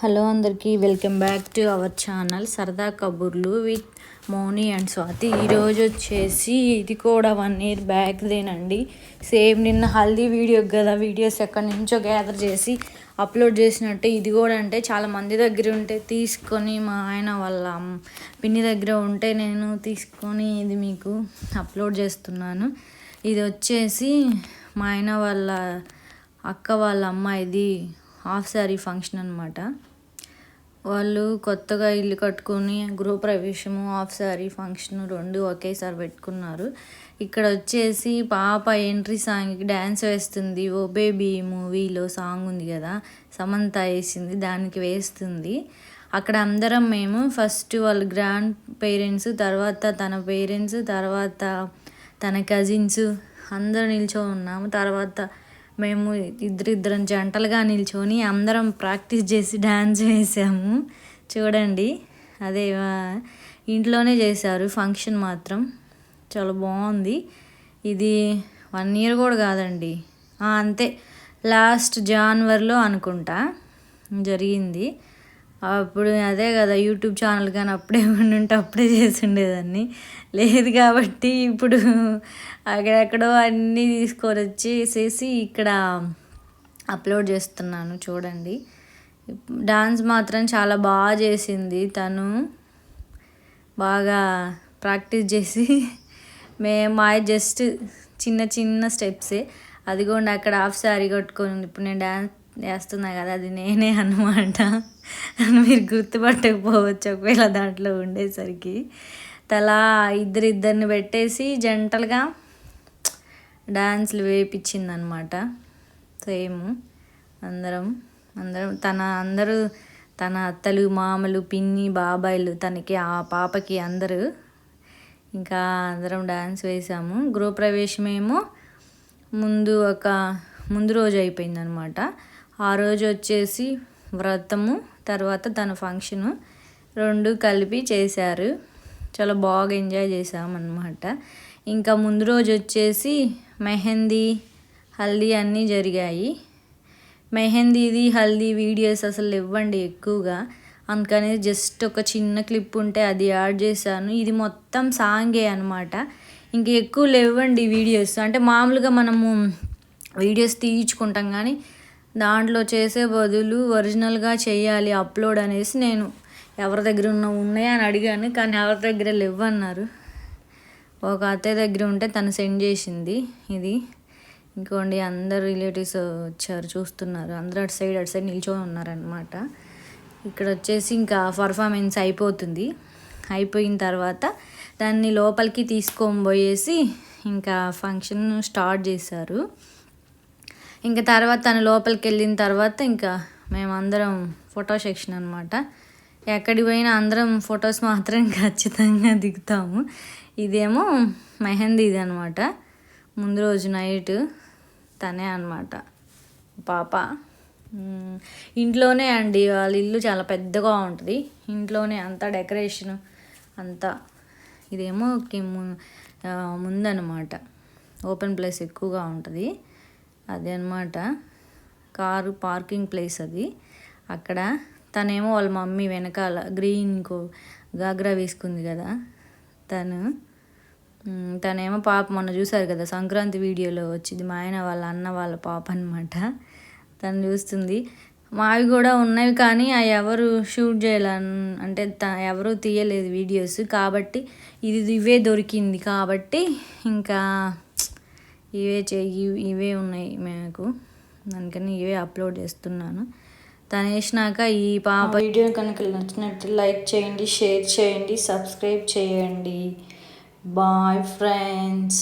Hello అందరికీ welcome back to our channel సరదా కబుర్లు విత్ మౌని అండ్ స్వాతి. ఈరోజు వచ్చేసి ఇది కూడా 1 year బ్యాక్దేనండి. సేమ్ నిన్న హల్దీ వీడియో కదా, వీడియోస్ ఎక్కడి నుంచో గ్యాదర్ చేసి అప్లోడ్ చేసినట్టు ఇది కూడా అంటే చాలా మంది దగ్గర ఉంటే తీసుకొని, మా ఆయన వాళ్ళ పిన్ని దగ్గర ఉంటే నేను తీసుకొని ఇది మీకు అప్లోడ్ చేస్తున్నాను. ఇది వచ్చేసి మా ఆయన వాళ్ళ అక్క వాళ్ళ అమ్మాయిది హాఫ్ శారీ ఫంక్షన్ అనమాట. వాళ్ళు కొత్తగా ఇల్లు కట్టుకొని గృహప్రవేశము, హాఫ్ శారీ ఫంక్షన్ 2 ఒకేసారి పెట్టుకున్నారు. ఇక్కడ వచ్చేసి పాప ఎంట్రీ సాంగ్కి డ్యాన్స్ వేస్తుంది. ఓ బేబీ మూవీలో సాంగ్ ఉంది కదా, సమంత వేసింది, దానికి వేస్తుంది. అక్కడ అందరం మేము ఫస్ట్ వాళ్ళ గ్రాండ్ పేరెంట్స్, తర్వాత తన పేరెంట్స్, తర్వాత తన కజిన్స్ అందరూ నిల్చొని ఉన్నాము. తర్వాత మేము ఇద్దరం జంటలుగా నిల్చొని అందరం ప్రాక్టీస్ చేసి డ్యాన్స్ వేసాము. చూడండి, అదే ఇంట్లోనే చేశారు ఫంక్షన్, మాత్రం చాలా బాగుంది. ఇది 1 year కూడా కాదండి, అంతే, లాస్ట్ జనవరిలో అనుకుంటా జరిగింది. అప్పుడు అదే కదా యూట్యూబ్ ఛానల్, కానీ అప్పుడే ఉంటే అప్పుడే చేసి ఉండేదాన్ని. లేదు కాబట్టి ఇప్పుడు అక్కడెక్కడో అన్నీ తీసుకొని వచ్చేసేసి ఇక్కడ అప్లోడ్ చేస్తున్నాను. చూడండి, డాన్స్ మాత్రం చాలా బాగా చేసింది. తను బాగా ప్రాక్టీస్ చేసి మా జస్ట్ చిన్న చిన్న స్టెప్సే. అదిగోండి అక్కడ హాఫ్ శారీ కట్టుకొని ఇప్పుడు నేను డ్యాన్స్ వేస్తున్నా కదా, అది నేనే అన్నమాట. మీరు గుర్తుపట్టకపోవచ్చు ఒకవేళ దాంట్లో ఉండేసరికి. తలా ఇద్దరిని పెట్టేసి జంటలుగా డాన్స్లు వేయించింది అనమాట. సేమ్ అందరం తన అత్తలు, మామలు, పిన్ని, బాబాయిలు, తనకి ఆ పాపకి అందరూ ఇంకా అందరం డాన్స్ వేసాము. గృహప్రవేశమేమో ముందు రోజు అయిపోయిందనమాట. ఆ రోజు వచ్చేసి వ్రతము, తర్వాత తన ఫంక్షను 2 కలిపి చేశారు. చాలా బాగా ఎంజాయ్ చేసామన్నమాట. ఇంకా ముందు రోజు వచ్చేసి మెహందీ, హల్దీ అన్నీ జరిగాయి. మెహందీది, హల్దీ వీడియోస్ అసలు ఇవ్వండి ఎక్కువగా, అందుకని జస్ట్ ఒక చిన్న క్లిప్ ఉంటే అది యాడ్ చేశాను. ఇది మొత్తం సాంగే అనమాట. ఇంక ఎక్కువ లేవండి వీడియోస్. అంటే మామూలుగా మనము వీడియోస్ తీయించుకుంటాం, కానీ దాంట్లో చేసే బదులు ఒరిజినల్గా చేయాలి అప్లోడ్ అనేసి నేను ఎవరి దగ్గర ఉన్నాయా అని అడిగాను, కానీ ఎవరి దగ్గర లేవన్నారు. ఒక అత్తయ్య దగ్గర ఉంటే తను సెండ్ చేసింది ఇది. ఇంకోండి అందరు రిలేటివ్స్ వచ్చారు, చూస్తున్నారు. అందరూ అటు సైడ్ నిల్చొని ఉన్నారనమాట. ఇక్కడ వచ్చేసి ఇంకా పర్ఫార్మెన్స్ అయిపోయిన తర్వాత దాన్ని లోపలికి తీసుకొని పోయేసి ఇంకా ఫంక్షన్ స్టార్ట్ చేశారు. ఇంకా తర్వాత తను లోపలికి వెళ్ళిన తర్వాత ఇంకా మేమందరం ఫోటో సెక్షన్ అనమాట. ఎక్కడికి పోయినా అందరం ఫొటోస్ మాత్రం ఖచ్చితంగా దిగుతాము. ఇదేమో మెహందీది అనమాట. ముందు రోజు నైట్ తనే అనమాట పాప. ఇంట్లోనే అండి, వాళ్ళ ఇల్లు చాలా పెద్దగా ఉంటుంది. ఇంట్లోనే అంతా డెకరేషన్ అంతా. ఇదేమో ముందనమాట, ఓపెన్ ప్లేస్ ఎక్కువగా ఉంటుంది. అదే అనమాట కారు పార్కింగ్ ప్లేస్ అది. అక్కడ తనేమో వాళ్ళ మమ్మీ వెనకాల గ్రీన్ గాగ్రా వేసుకుంది కదా, తనేమో పాప మొన్న చూసారు కదా సంక్రాంతి వీడియోలో వచ్చింది, మా ఆయన వాళ్ళ అన్న వాళ్ళ పాప అనమాట. తను చూస్తుంది. మావి కూడా ఉన్నాయి, కానీ అవి ఎవరు షూట్ చేయాలని అంటే ఎవరు తీయలేదు వీడియోస్, కాబట్టి ఇవే దొరికింది కాబట్టి ఇంకా ఇవే ఉన్నాయి మాకు, అందుకని ఇవే అప్లోడ్ చేస్తున్నాను. తను వేసినాక ఈ పాప వీడియో కనుక నచ్చినట్టు లైక్ చేయండి, షేర్ చేయండి, సబ్స్క్రైబ్ చేయండి. Bye friends.